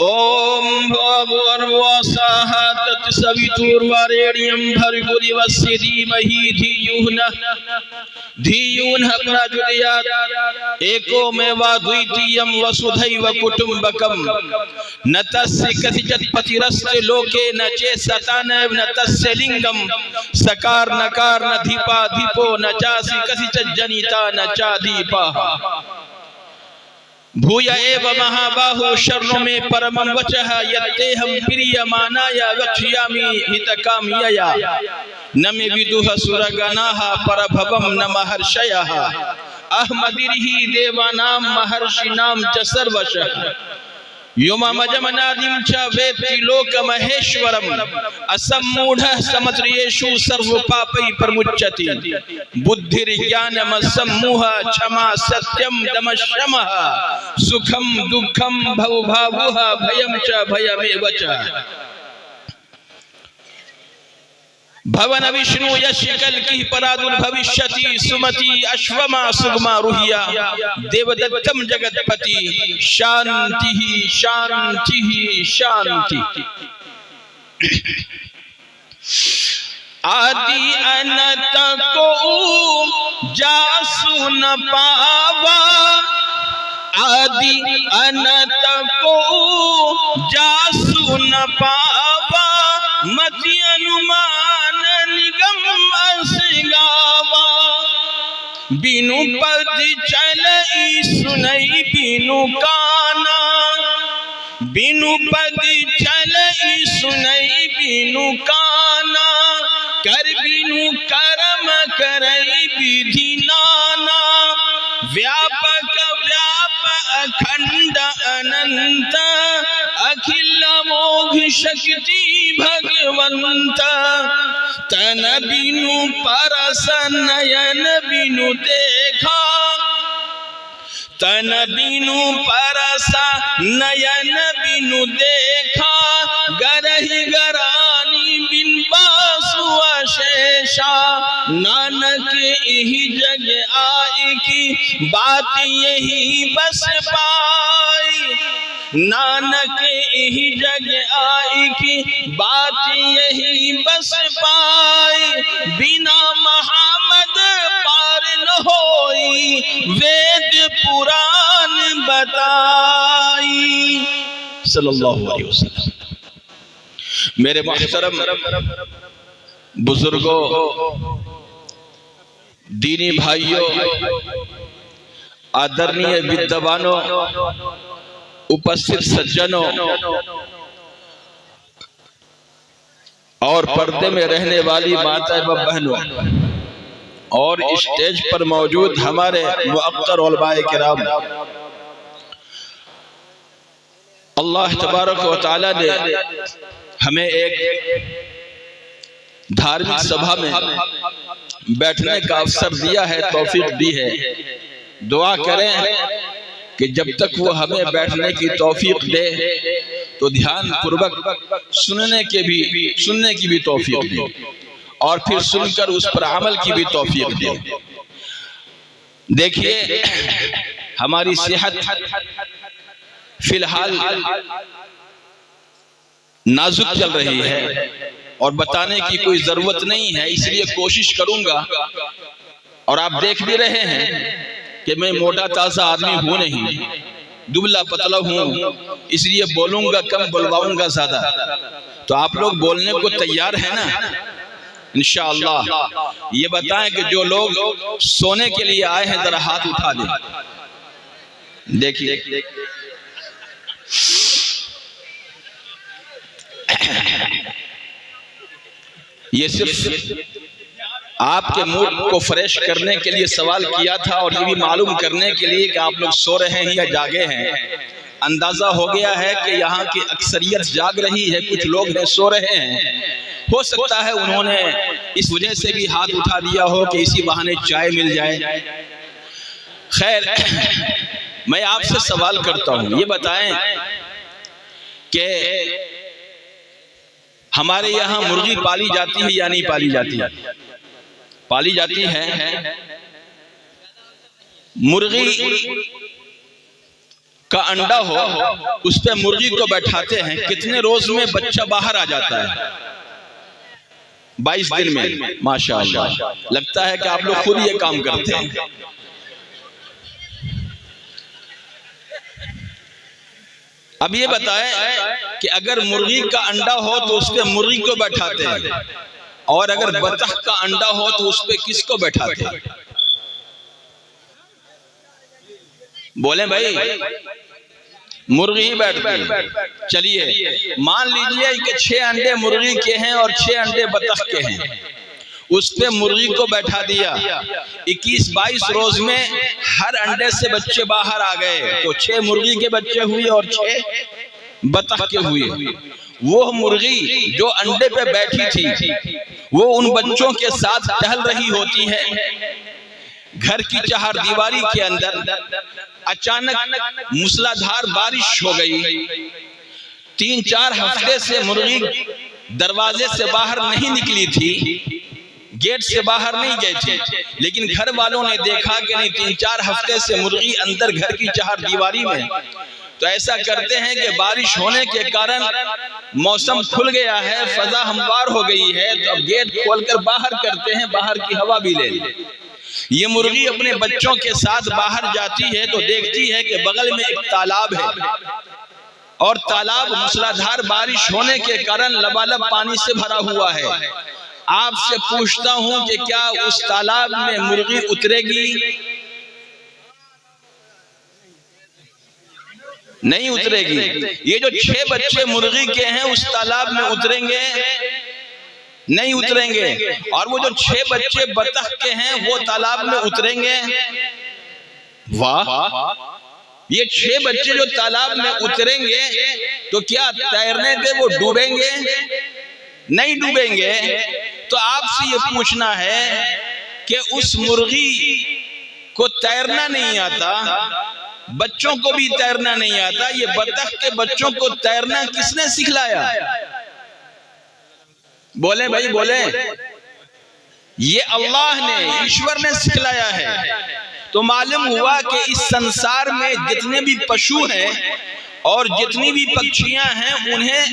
ओम भगवस्वाहा तत्सवितुर्वरेण्यं भर्गोदेवस्य धीमहि धियो नः प्रचोदयात्। एकोमेवाद्वितीयं वसुधैव कुटुम्बकं न तस्य कथिचित् पतिरस्य लोके न चेत्सतानैव न तस्य लिंगं सकार नकार न धीपा धीपो न चासि कथिचित् जनिता न चादीपः। भूय एव महाबाहु शरणो में परमं वचः यत्तेहं प्रीयमानाय वक्ष्यामि हितकाम्यया। न मे विदुः सुरगणाः परभवं न महर्षयः अहमदिर्हि देवानां महर्षिणां च सर्वशः। यो ममजमनादिं च वेत्ति लोकमहेश्वरम् असम्मूढः समत्रियेषु सर्वपापैः प्रमुच्यते। बुद्धिर्ज्ञानमसम्मूढः क्षमा सत्यं दमः शमः सुखं दुःखं भवभावुः भयं च भयमेव च। भवन विष्णु यश कल्कि परादुर्भविष्यति सुमति अश्वमा सुगमा रुहिया देवदत्तम जगतपति शांति शांति शांति। आदि अनंत को जासु न पावा आदि अनंत को जासु न पावा मति अनुमान निगम असगावा। बिनु पद चलई सुनई बिनु काना बिनु पद चलई सुनई बिनु काना कर बिनु कर्म करई विधि नाना। व्यापक व्याप अखंड अनंत अखिल मोघ शक्ति भगवंत। तन बिनु परस नयन बिनु देखा तन बिनु परस नयन बिनु देखा। गरहि गरानी बिन बासु अशेषा नानक यही जग आई की बात यही बस पाई। नानक यही जग आई की बात यही बस पाई। बिना मोहम्मद पार न होई वेद पुराण बताई सल्लल्लाहु अलैहि वसल्लम। मेरे मोहतरम बुजुर्गों दीनी भाइयों आदरणीय विद्वानों उपस्थित सज्जनों और पर्दे में रहने वाली माता व बहनों और स्टेज पर मौजूद हमारे मुअक्कर उलमाए किराम। अल्लाह तबारक व तआला ने हमें एक धार्मिक सभा में बैठने का अवसर दिया है, तौफीक दी है। दुआ करें कि जब तक वो हमें बैठने की तौफीक दे तो ध्यान पूर्वक सुनने की भी तौफीक दे और फिर सुनकर उस पर अमल की भी तौफीक दे। देखिए हमारी सेहत फिलहाल नाजुक चल रही है और बताने की कोई जरूरत नहीं है, इसलिए कोशिश करूंगा। और आप देख भी रहे हैं कि मैं मोटा ताजा आदमी हूं नहीं, दुबला पतला हूं, इसलिए बोलूंगा कम बुलवाऊंगा ज्यादा। तो आप लोग बोलने को तैयार है ना? इंशाअल्लाह। ये बताएं कि जो लोग सोने के लिए आए हैं जरा हाथ उठा दें। देखिए ये सिर्फ आपके मूड को फ्रेश करने के लिए सवाल किया था और ये भी मालूम करने के लिए कि आप लोग सो रहे हैं या जागे हैं। अंदाजा हो गया है कि यहाँ की अक्सरियत जाग रही है, कुछ लोग हैं सो रहे हैं। हो सकता है उन्होंने इस वजह से भी हाथ उठा दिया हो कि इसी बहाने चाय मिल जाए। खैर मैं आपसे सवाल करता हूँ, ये बताएं कि हमारे यहाँ मुर्गी पाली जाती है या नहीं पाली जाती है? पाली जाती है। मुर्गी का अंडा हो, उस पे मुर्गी को बैठाते हैं, कितने रोज में बच्चा बाहर आ जाता है? 22 दिन में। माशाअल्लाह, लगता है कि आप लोग खुद ये काम करते हैं। अब ये बताएं कि अगर मुर्गी का अंडा हो तो उस पे मुर्गी को बैठाते हैं, और अगर बतख का अंडा हो तो उस पे किसको बैठाते हैं? बोले भाई, मुर्गी ही बैठती है। चलिए मान लीजिए कि 6 अंडे मुर्गी के हैं और 6 अंडे बतख के हैं, उस पे मुर्गी को बैठा दिया। 21-22 रोज में हर अंडे से बच्चे बाहर आ गए, तो 6 मुर्गी के बच्चे हुए और 6 बतख के हुए। वो मुर्गी जो अंडे पे बैठी थी, वो उन बच्चों के साथ टहल रही होती है। घर की चहारदीवारी के अंदर अचानक मूसलाधार बारिश हो गई। 3-4 हफ्ते से मुर्गी दरवाजे से बाहर नहीं निकली थी, गेट से बाहर नहीं गई थी, लेकिन घर वालों ने देखा कि नहीं, 3-4 हफ्ते से मुर्गी अंदर घर की चहारदीवारी में। तो ऐसा करते हैं कि बारिश होने के कारण मौसम खुल गया है, फजा हमवार हो गई है, तो अब गेट खोलकर बाहर करते हैं, बाहर की हवा भी ले लें। ये मुर्गी अपने बच्चों के साथ बाहर जाती है तो देखती है कि बगल में एक तालाब है, और तालाब मूसलाधार बारिश होने के कारण लबालब पानी से भरा हुआ है। आपसे पूछता हूं कि क्या उस तालाब में मुर्गी उतरेगी? नहीं उतरेगी। ये जो 6 बच्चे मुर्गी के हैं उस तालाब में उतरेंगे? नहीं उतरेंगे। और वो जो 6 बच्चे बतख के हैं वो तालाब में उतरेंगे? वाह, ये 6 बच्चे जो तालाब में उतरेंगे तो क्या तैरने पे वो डूबेंगे? नहीं डूबेंगे। तो आपसे ये पूछना है कि उस मुर्गी को तैरना नहीं आता, बच्चों को भी तैरना नहीं आता, ये बतख के बच्चों को तैरना किसने सिखलाया? बोले भाई बोले, ये अल्लाह ने, ईश्वर ने सिखलाया है। तो मालूम हुआ कि इस संसार में जितने भी पशु हैं और जितनी भी पक्षियां हैं, उन्हें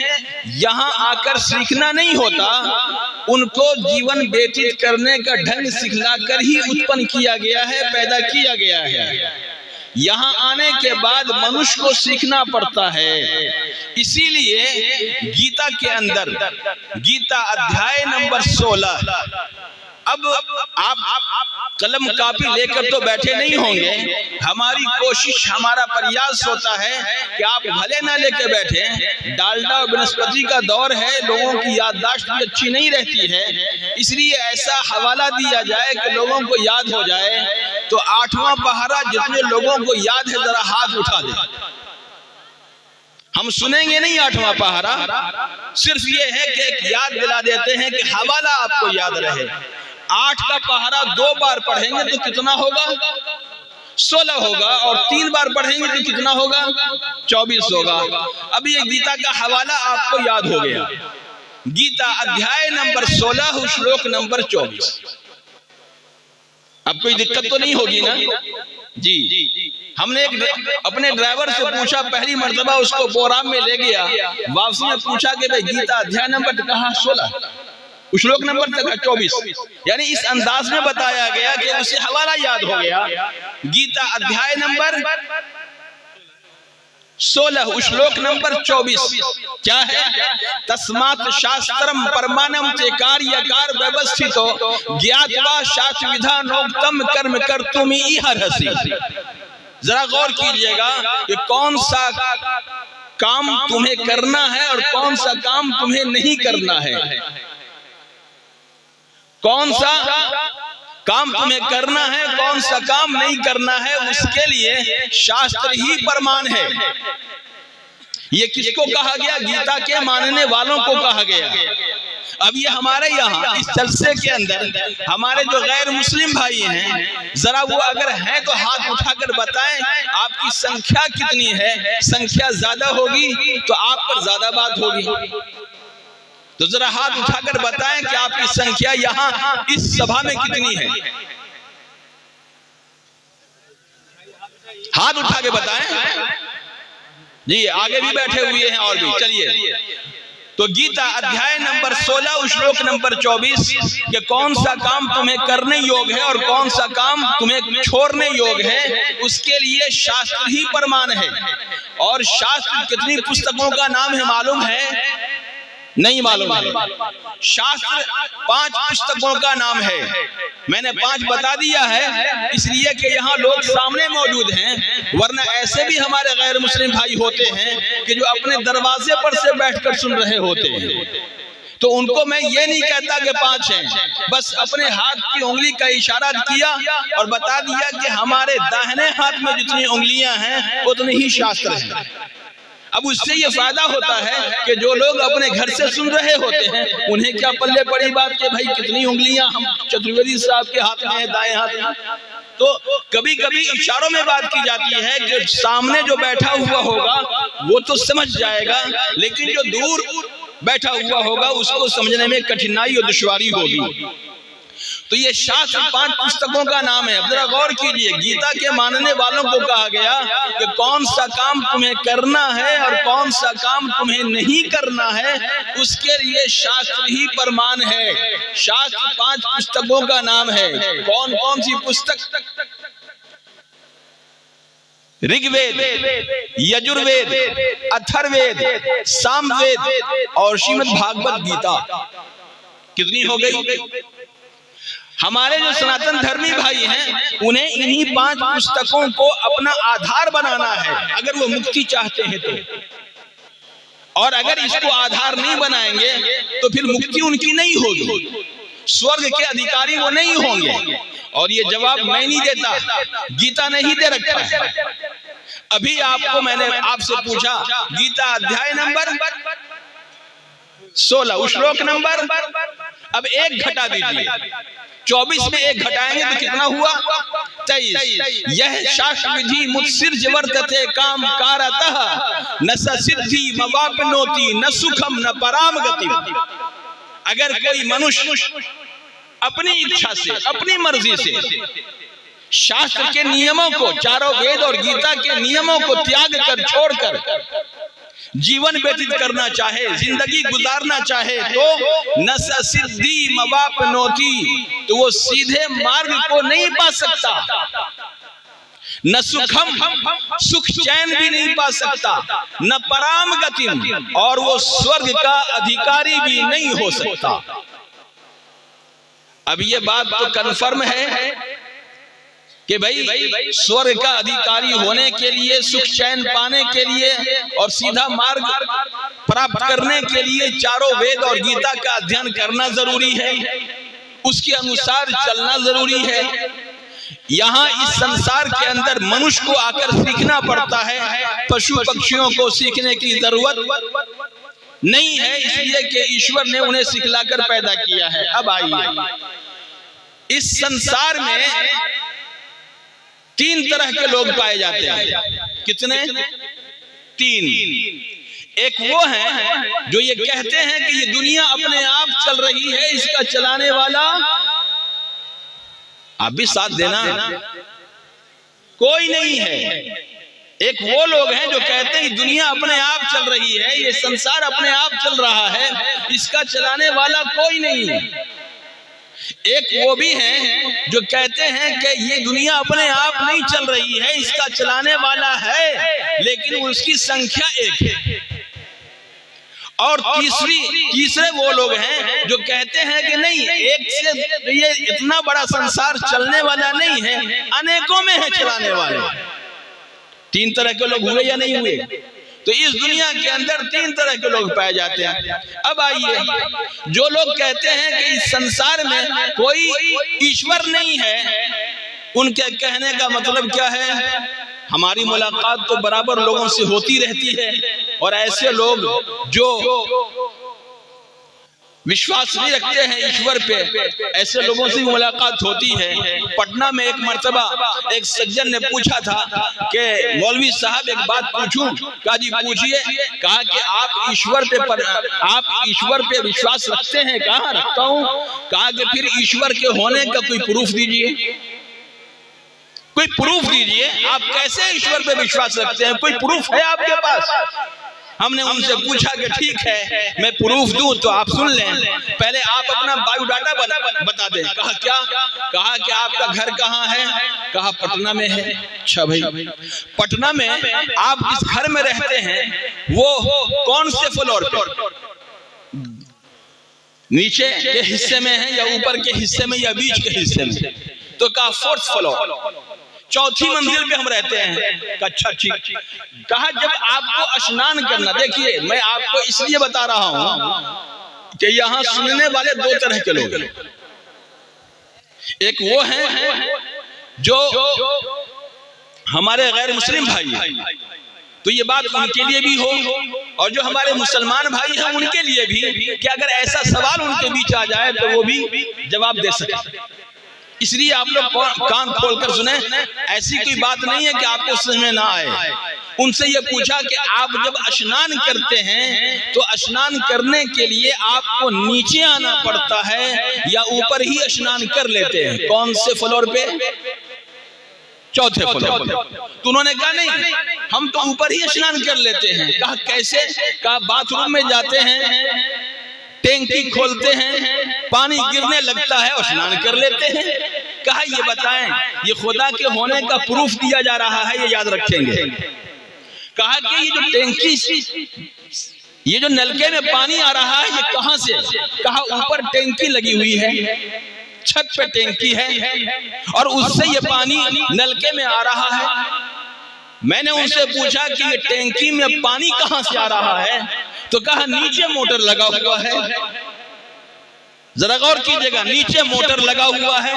यहाँ आकर सीखना नहीं होता, उनको जीवन व्यतीत करने का ढंग सिखलाकर ही उत्पन्न किया गया है, पैदा किया गया है। यहाँ आने के बाद मनुष्य को सीखना पड़ता है। इसीलिए गीता के अंदर, गीता अध्याय नंबर 16, अब आप कलम कापी लेकर तो बैठे नहीं होंगे, हमारी कोशिश, हमारा प्रयास होता है कि आप भले ना लेके बैठे। डालडा और वनस्पति का दौर है, लोगों की याददाश्त भी अच्छी नहीं रहती है, इसलिए ऐसा हवाला दिया जाए कि लोगों को याद हो जाए। तो 8वां पहारा जितने लोगों को याद है जरा हाथ उठा दे। हम सुनेंगे नहीं 8वां पहारा, सिर्फ ये है कि एक याद दिला देते हैं कि हवाला आपको याद रहे। 8 का पहारा 2 बार पढ़ेंगे तो कितना होगा? 16 होगा, और 3 बार पढ़ेंगे तो कितना होगा? 24 होगा। अभी ये गीता का हवाला आपको याद हो गया। गीता अध्याय नंबर 16 श्लोक नंबर 24। अब कोई दिक्कत तो नहीं होगी ना जी? हमने अपने ड्राइवर से पूछा, पहली मर्तबा उसको बोराम में ले गया, वापसी में पूछा कि भाई गीता अध्याय नंबर कहा 16, श्लोक नंबर तक है 24। यानी इस अंदाज में बताया गया कि उसे हवाला याद हो गया। गीता अध्याय नंबर 16 श्लोक नंबर 24 क्या है? तस्मात् शास्त्रम परमानम ते कार्यकार व्यवस्थितो ज्ञात्वा शास्त्र विधानोक्तम कर्म कर्तुम इहर्हसि। जरा गौर कीजिएगा कि कौन सा काम तुम्हें करना है और कौन सा काम तुम्हें नहीं करना है। कौन सा काम तुम्हें करना है, कौन सा काम नहीं करना है, उसके लिए शास्त्र ही प्रमाण है। ये किसको कहा गया? गीता के मानने वालों को कहा गया। अब ये हमारे यहाँ इस जलसे के अंदर हमारे जो गैर मुस्लिम भाई हैं, जरा वो अगर हैं तो हाथ उठाकर बताएं आपकी संख्या कितनी है। संख्या ज्यादा होगी तो आप पर ज्यादा बात होगी, तो जरा हाथ उठाकर बताएं कि आपकी संख्या यहाँ इस सभा में कितनी है। हाथ उठा के बताएं। जी आगे भी बैठे हुए हैं और भी। चलिए, तो गीता अध्याय नंबर 16 श्लोक नंबर 24 कि कौन सा काम तुम्हें करने योग्य है और कौन सा काम तुम्हें छोड़ने योग्य है, उसके लिए शास्त्र ही प्रमाण है। और शास्त्र कितनी पुस्तकों का नाम है मालूम है? नहीं मालूम है। शास्त्र 5 पुस्तकों का नाम है। मैंने 5 बता दिया है इसलिए कि यहाँ लोग सामने मौजूद हैं, वरना ऐसे भी हमारे गैर मुस्लिम भाई होते हैं कि जो अपने दरवाजे पर से बैठकर सुन रहे होते हैं। तो उनको मैं ये नहीं कहता कि 5 हैं, बस अपने हाथ की उंगली का इशारा किया और बता दिया कि हमारे दाहिने हाथ में जितनी उंगलियां हैं उतनी ही शास्त्र हैं। अब उससे ये फायदा होता है कि जो लोग अपने घर से सुन रहे होते हैं उन्हें क्या पल्ले पड़ी बात कि भाई कितनी उंगलियां हम चतुर्वेदी साहब के हाथ में है, दाएं हाथ में। तो कभी कभी इशारों में बात की जाती है कि सामने जो बैठा हुआ होगा वो तो समझ जाएगा, लेकिन जो दूर बैठा हुआ होगा उसको समझने में कठिनाई और दुश्वारी होगी। तो ये शास्त्र 5 पुस्तकों का नाम है। अब जरा गौर कीजिए, गीता के मानने वालों को कहा गया कि कौन सा काम तुम्हें करना है और कौन सा काम तुम्हें नहीं करना है, उसके लिए शास्त्र ही प्रमाण है। शास्त्र 5 पुस्तकों का नाम है। कौन कौन सी पुस्तक? ऋग्वेद, यजुर्वेद, अथर्ववेद, सामवेद और श्रीमद् भागवत गीता। कितनी हो गई? हमारे जो सनातन धर्मी भाई हैं उन्हें इन्हीं 5 पुस्तकों को अपना आधार बनाना है अगर वो मुक्ति चाहते हैं तो। और अगर इसको आधार नहीं बनाएंगे तो फिर मुक्ति उनकी नहीं होगी, स्वर्ग के अधिकारी वो नहीं होंगे। और ये जवाब मैं नहीं देता, गीता ने ही दे रखा है। अभी आपको मैंने आपसे पूछा गीता अध्याय नंबर 16 श्लोक नंबर, अब 1 घटा दीजिए। 24 में 1 घटाएंगे तो कितना हुआ? 23। यह शास्त्र विधि मुत्सिर्ज वर्तते काम कारतः न सिद्धि मवापनोति न सुखम न पराम गति। अगर कोई मनुष्य अपनी इच्छा से, अपनी मर्जी से शास्त्र के नियमों को, चारों वेद और गीता के नियमों को त्याग कर, छोड़कर जीवन व्यतीत करना चाहे, जिंदगी गुजारना चाहे, तो न सिद्धि मवापनोति, तो वो सीधे मार्ग को नहीं पा सकता। न सुखम, सुख चैन भी नहीं पा सकता, न पराम गतिम, और वो स्वर्ग का अधिकारी भी नहीं हो सकता। अब ये बात तो कन्फर्म है कि भाई स्वर्ग का अधिकारी होने के लिए, सुख चैन पाने के लिए और सीधा मार्ग प्राप्त करने के लिए चारों वेद और गीता का अध्ययन करना जरूरी है, उसके अनुसार चलना जरूरी है। यहाँ इस संसार के अंदर मनुष्य को आकर सीखना पड़ता है, पशु पक्षियों को सीखने की जरूरत नहीं है, इसलिए कि ईश्वर ने उन्हें सिखलाकर पैदा किया है। अब आइए, इस संसार में 3 तरह के लोग पाए जाते हैं। कितने? 3। एक वो है जो ये कहते हैं कि ये दुनिया अपने आप चल रही है, इसका चलाने वाला, आप भी साथ देना, कोई नहीं है। एक वो लोग हैं जो कहते हैं दुनिया अपने आप चल रही है, ये संसार अपने आप चल रहा है, इसका चलाने वाला कोई नहीं है। एक वो भी हैं जो कहते हैं कि ये दुनिया अपने आप नहीं चल रही है, इसका चलाने वाला है, लेकिन उसकी संख्या 1 है। और तीसरे वो लोग हैं जो कहते हैं कि नहीं, एक से ये इतना बड़ा संसार चलने वाला नहीं है, अनेकों में है चलाने वाले। 3 तरह के लोग हुए या नहीं हुए? तो इस दुनिया के अंदर 3 तरह के लोग पाए जाते हैं। अब आइए, जो लोग कहते हैं कि इस संसार में कोई ईश्वर नहीं है, उनके कहने का मतलब क्या है? हमारी मुलाकात तो बराबर लोगों से होती रहती है, और ऐसे लोग जो विश्वास नहीं रखते हैं ईश्वर पे, ऐसे लोगों से मुलाकात होती है। पटना में एक मर्तबा एक सज्जन ने पूछा था कि मौलवी साहब एक बात पूछूं? कहा जी पूछिए। कहा कि आप ईश्वर पे विश्वास रखते हैं? कहा रखता हूं। कहा कि फिर ईश्वर के होने का कोई प्रूफ दीजिए। कोई प्रूफ दीजिए, आप कैसे ईश्वर पे विश्वास रखते हैं, कोई प्रूफ है आपके पास? हमने उनसे पूछा कि ठीक है मैं प्रूफ दूं तो आप सुन लें, पहले आप अपना बायोडाटा बता दें। कहा क्या? कहा कि आपका घर कहाँ है? कहा पटना में है। अच्छा भाई, पटना में आप जिस घर में रहते हैं वो कौन से फ्लोर पे, नीचे के हिस्से में है या ऊपर के हिस्से में या बीच के हिस्से में? तो कहा 4th फ्लोर, चौथी मंजिल पे हम रहते हैं। अच्छा ठीक। कहा जब आपको स्नान करना, देखिए मैं आपको इसलिए बता रहा हूं कि यहाँ सुनने वाले 2 तरह के लोग हैं। एक वो हैं जो हमारे गैर मुस्लिम भाई हैं, तो ये बात उनके लिए भी हो, और जो हमारे मुसलमान भाई हैं उनके लिए भी, कि अगर ऐसा सवाल उनके बीच आ जाए तो वो भी जवाब दे सके। इसलिए आप लोग कान खोलकर सुने, ऐसी कोई बात नहीं है कि आपको समझ में ना आए। उनसे ये पूछा कि आप जब स्नान करते हैं तो स्नान करने के लिए आपको नीचे आना पड़ता है या ऊपर ही स्नान कर लेते हैं? कौन से फ्लोर पे? 4थे फ्लोर। तो उन्होंने कहा नहीं, हम तो ऊपर ही स्नान कर लेते हैं। कहा कैसे? कहा बाथरूम में जाते हैं, टैंकी खोलते हैं, पानी गिरने लगता है और स्नान कर लेते हैं। कहा ये बताएं, ये खुदा के होने का प्रूफ दिया जा रहा है, ये याद रखेंगे। कहा कि ये जो टैंकी, ये जो नलके में पानी आ रहा है ये कहां से? कहा ऊपर टैंकी लगी हुई है, छत पे टैंकी है और उससे ये पानी नलके में आ रहा है। मैंने उनसे पूछा कि ये टैंकी में पानी कहां से आ रहा है? तो कहा नीचे मोटर लगा हुआ है। जरा गौर कीजिएगा, नीचे मोटर लगा हुआ है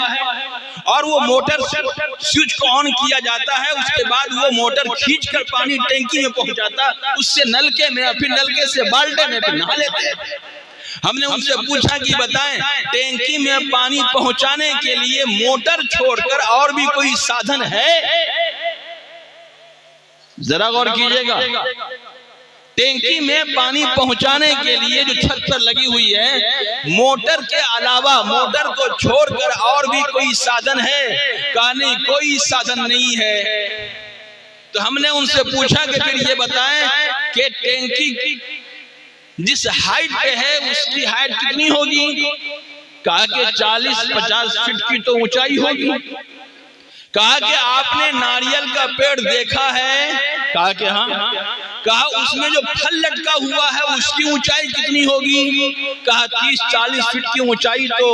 और वो मोटर स्विच को ऑन किया जाता है, उसके बाद वो मोटर खींचकर पानी टैंकी में पहुंचाता, उससे नलके में, फिर नलके से बाल्टे में, फिर नहा लेते हैं। हमने उनसे पूछा कि बताएं टैंकी में पानी पहुंचाने के लिए मोटर छोड़कर और भी कोई साधन है? जरा गौर कीजिएगा, टैंकी में पानी पहुंचाने के लिए जो छत पर लगी हुई है, मोटर के अलावा, मोटर को छोड़कर और भी कोई साधन है? कहा नहीं, कोई साधन नहीं है। तो हमने उनसे पूछा कि फिर ये बताएं कि टैंकी जिस हाइट पे है उसकी हाइट कितनी होगी? कहा कि 40-50 फीट की तो ऊंचाई होगी। कहा कि आपने नारियल का पेड़ देखा है? कहा कि हाँ। कहा उसमें जो फल लटका हुआ है उसकी ऊंचाई कितनी होगी? कहा 30-40 फीट की ऊंचाई तो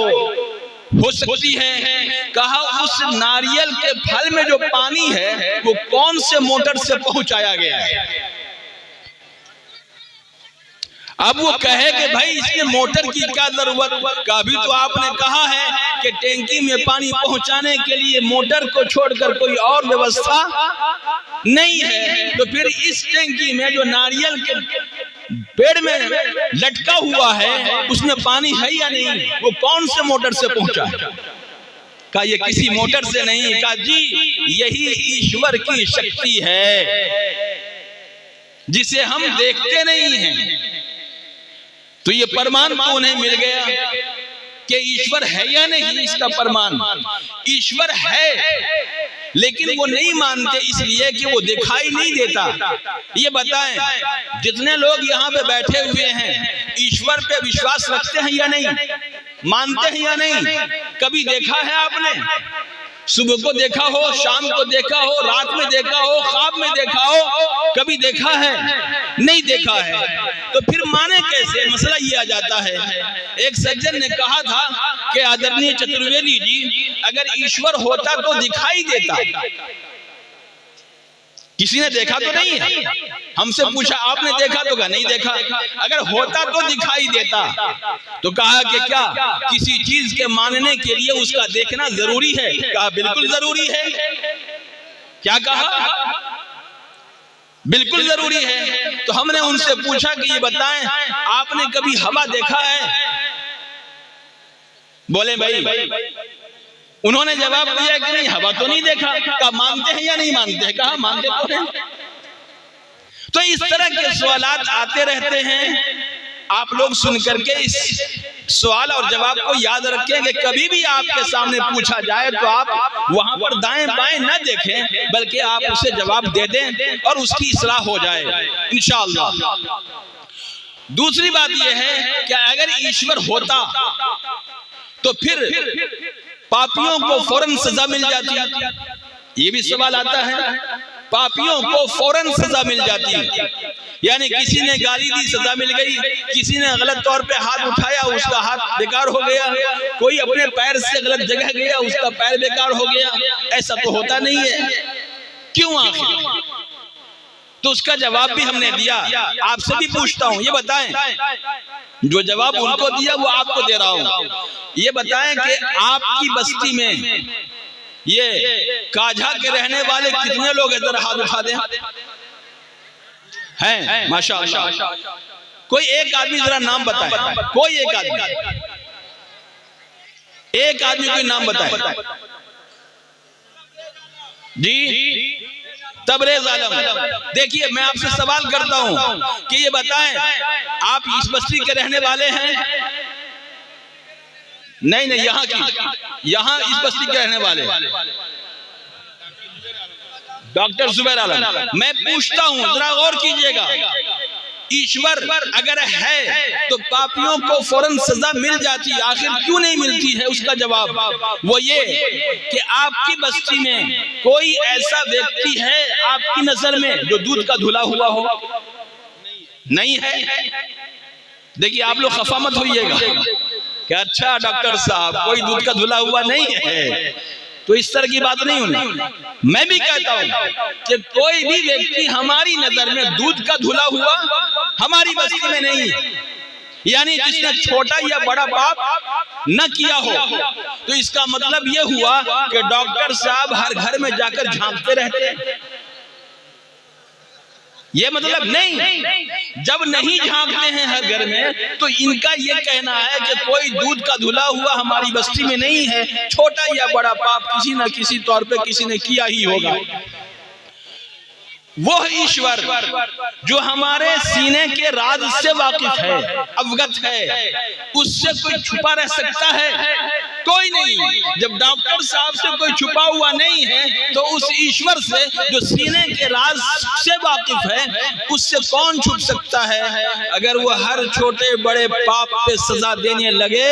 हो सकती है। कहा उस नारियल के फल में जो पानी है वो कौन से मोटर से पहुंचाया गया है? अब वो कहे कि भाई इसमें मोटर की क्या जरूरत? कभी तो आपने कहा है कि टैंकी में पानी पहुंचाने के लिए मोटर को छोड़कर कोई और व्यवस्था नहीं है। तो फिर इस टैंकी में जो नारियल के पेड़ में लटका हुआ है उसमें पानी है या नहीं? वो कौन से मोटर से पहुंचा? कहा ये किसी मोटर से नहीं। कहा जी यही ईश्वर की शक्ति है जिसे हम देखते नहीं हैं। तो ये प्रमाण तो उन्हें मिल गया कि ईश्वर है या नहीं, इसका प्रमाण ईश्वर है, लेकिन वो नहीं मानते इसलिए कि वो दिखाई नहीं देता। ये बताएं जितने लोग यहाँ पे बैठे हुए हैं ईश्वर पे विश्वास रखते हैं या नहीं, मानते हैं या नहीं? कभी देखा है आपने? सुबह को देखा हो, शाम को देखा हो, रात में देखा हो, ख्वाब में देखा हो, कभी देखा है? नहीं देखा है। तो फिर माने कैसे? मसला ये आ जाता है। एक सज्जन ने कहा था कि आदरणीय चतुर्वेदी जी, अगर ईश्वर होता तो दिखाई देता। किसी ने देखा तो नहीं है। हमसे पूछा आपने देखा? तो कहा नहीं देखा। अगर होता तो दिखाई देता। तो कहा कि क्या किसी चीज के मानने के लिए उसका देखना जरूरी है? कहा बिल्कुल जरूरी है। क्या कहा? बिल्कुल जरूरी है। तो हमने उनसे पूछा कि ये बताएं आपने कभी हवा देखा है? बोले भाई। उन्होंने जवाब दिया कि नहीं हवा तो नहीं देखा। कहा मानते हैं या नहीं मानते हैं? कहा मानते तो हैं। तो इस तरह के सवालात आते रहते हैं। आप लोग सुन करके इस सवाल और जवाब को याद रखें कि कभी भी आपके सामने पूछा जाए तो आप वहां पर दाएं बाएं न देखें, बल्कि आप उसे जवाब दे दें और उसकी इस्लाह हो जाए इंशाअल्लाह। दूसरी बात यह है कि अगर ईश्वर होता तो फिर पापियों को फौरन सजा मिल जाती। ये भी सवाल आता है, पापियों को फौरन सजा मिल जाती, यानी किसी ने गाली दी सजा मिल गई, किसी ने गलत तौर पे हाथ उठाया उसका हाथ बेकार हो गया, कोई अपने पैर से गलत जगह गया उसका पैर बेकार हो गया। ऐसा तो होता नहीं है, क्यों आखिर? तो उसका जवाब भी हमने दिया। आपसे भी पूछता हूं, ये बताएं, जो जवाब उनको दिया वो आपको दे रहा हूं, ये बताएं कि आपकी बस्ती में ये काझा के रहने वाले कितने लोग इधर हाथ उठा दें? हैं माशाअल्लाह। कोई एक आदमी जरा नाम बताए, कोई एक आदमी, एक आदमी कोई नाम बताए जी। तबरेज आलम, देखिए मैं आपसे सवाल करता हूं कि ये बताएं, आप इस बस्ती के रहने वाले हैं? नहीं नहीं, यहाँ की, यहाँ इस बस्ती के रहने वाले डॉक्टर जुबैर आलम। मैं पूछता हूं, जरा गौर कीजिएगा, ईश्वर अगर है तो पापियों को फौरन सजा मिल जाती, आखिर क्यों नहीं मिलती है? उसका जवाब वो ये कि आपकी बस्ती में कोई ऐसा व्यक्ति है आपकी नजर में जो दूध का धुला हुआ हो? नहीं है। देखिए आप लोग खफा मत होइएगा कि अच्छा डॉक्टर साहब कोई दूध का धुला हुआ नहीं है, तो इस तरह की बात नहीं होनी। मैं भी कहता हूं कि कोई भी व्यक्ति हमारी नजर में दूध का धुला हुआ हमारी बस्ती में नहीं, यानी जिसने छोटा या बड़ा पाप न किया हो, तो इसका मतलब यह हुआ कि डॉक्टर साहब हर घर में जाकर झांकते रहते हैं। ये मतलब नहीं, जब नहीं झांकते हैं हर घर में, तो इनका ये कहना है कि कोई दूध का धुला हुआ हमारी बस्ती में नहीं है, छोटा या बड़ा पाप किसी न किसी तौर पे किसी ने किया ही होगा। वो ईश्वर जो हमारे सीने के राज से वाकिफ है, अवगत है, उससे कोई छुपा रह सकता है? कोई नहीं। जब डॉक्टर साहब से कोई छुपा हुआ नहीं है, तो उस ईश्वर से जो सीने के राज से वाकिफ है, उससे कौन छुप सकता है? अगर वो हर छोटे बड़े पाप पे सजा देने लगे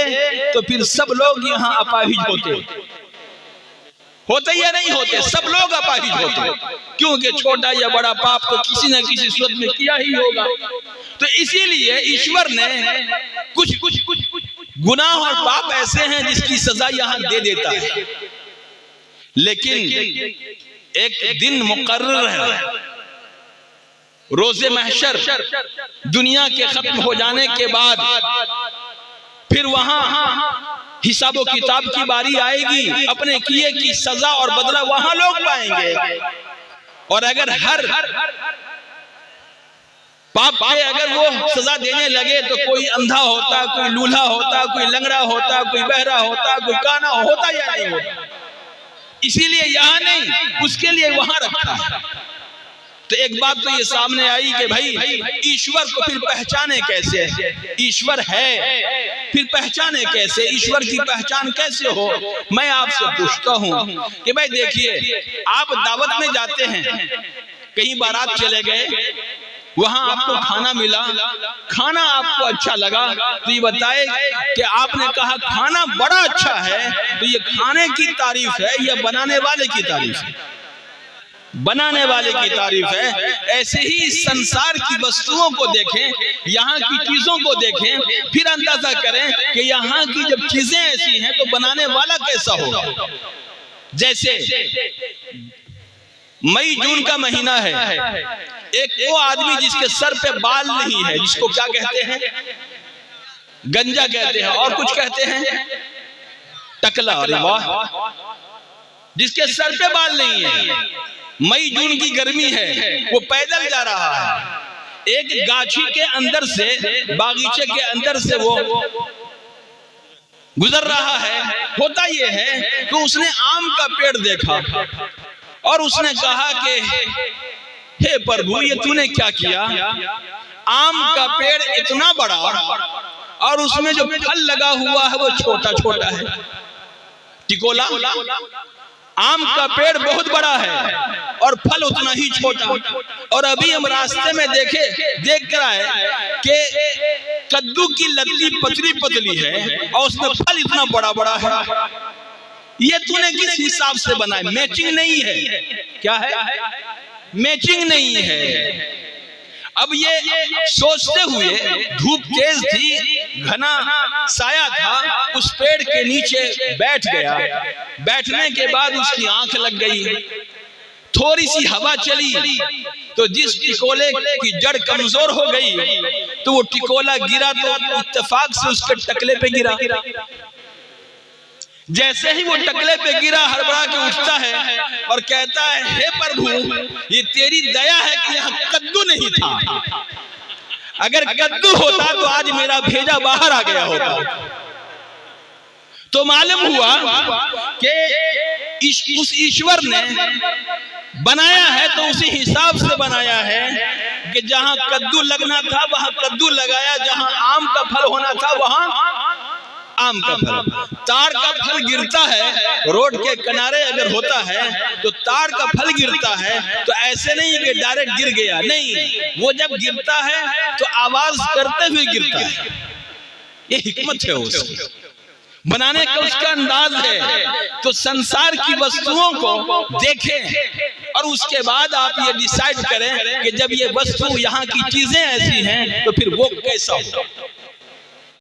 तो फिर सब लोग यहाँ अपाहिज होते या नहीं होते? सब लोग अपाहिज होते, क्योंकि छोटा या बड़ा पाप तो किसी न किसी सूरत में किया ही होगा। तो इसीलिए ईश्वर ने कुछ गुनाह और पाप ऐसे हैं जिसकी सजा यहाँ दे देता है, लेकिन एक दिन मुकर्रर है, रोज़े महशर, दुनिया के खत्म हो जाने के बाद फिर वहां हिसाबो किताब की बारी आएगी, अपने किए की सजा और बदला वहां लोग पाएंगे। और अगर हर पाप पे अगर वो सजा देने लगे तो कोई अंधा होता, कोई लूल्हा होता, कोई लंगड़ा होता, कोई बहरा होता, कोई काना होता या नहीं होता। इसीलिए यहाँ नहीं, उसके लिए वहां रखा है। तो एक बात तो ये सामने आई कि भाई ईश्वर को फिर पहचाने कैसे? ईश्वर है फिर पहचाने कैसे? ईश्वर की पहचान कैसे हो? मैं आपसे पूछता हूँ कि भाई देखिए, आप दावत में जाते हैं, कहीं बारात चले गए, वहां आपको खाना मिला, खाना आपको अच्छा लगा, तो ये बताए कि आपने कहा खाना बड़ा अच्छा है, तो ये खाने की तारीफ है या बनाने वाले की तारीफ है? बनाने वाले की तारीफ है। ऐसे ही संसार की वस्तुओं को देखें, यहाँ की चीजों को देखें, फिर अंदाजा करें कि यहाँ की जब चीजें ऐसी हैं तो बनाने वाला कैसा होगा। जैसे मई जून का महीना है, एक वो आदमी जिसके सर पे बाल नहीं है, जिसको क्या कहते हैं? गंजा कहते हैं, और कुछ कहते हैं टकला। अरे वाह, जिसके सर पे बाल नहीं है, मई जून की गर्मी है, वो पैदल जा रहा है, एक गाछी के अंदर से, बागीचे के अंदर से वो गुजर रहा है। होता ये है कि उसने आम का पेड़ देखा और उसने कहा कि हे प्रभु, ये तूने क्या किया? आम का पेड़ इतना बड़ा और उसमें जो फल लगा हुआ है वो छोटा छोटा है। टिकोला, आम का पेड़ बहुत बड़ा है और फल उतना ही छोटा। और अभी हम रास्ते में देख कर आए कि कद्दू की लत्ती पतली पतली है और उसमें फल इतना बड़ा बड़ा है। ये तूने किस हिसाब से बनाया? मैचिंग नहीं है। क्या है? मैचिंग नहीं है। अब ये सोचते हुए, धूप तेज थी, घना साया था, उस पेड़ के नीचे बैठ गया। बैठने के बाद उसकी आंख लग गई, थोड़ी सी हवा चली तो जिस टिकोले की जड़ कमजोर हो गई तो वो टिकोला गिरा तो इत्तेफाक से उसके टकले पे गिरा। जैसे ही वो टकले पे गिरा, हड़बड़ा के उठता है और कहता है, हे प्रभु, ये तेरी दया है कि यहाँ कद्दू नहीं था। अगर कद्दू होता तो आज मेरा भेजा बाहर आ गया होता। तो मालूम हुआ कि उस ईश्वर ने बनाया है तो उसी हिसाब से बनाया है कि जहां कद्दू लगना था वहां कद्दू लगाया, जहां आम का फल होना था वहां आम का फल। ताड़ का फल गिरता है रोड के किनारे अगर होता है तो ताड़ का फल गिरता है तो ऐसे नहीं कि डायरेक्ट गिर गया, नहीं, वो जब गिरता है तो आवाज करते हुए गिरता है। ये हिकमत है उसकी, बनाने का उसका अंदाज है। तो संसार की वस्तुओं को देखें और उसके बाद आप ये डिसाइड करें कि जब ये वस्तु, यहाँ की चीजें ऐसी हैं तो फिर वो कैसा होगा।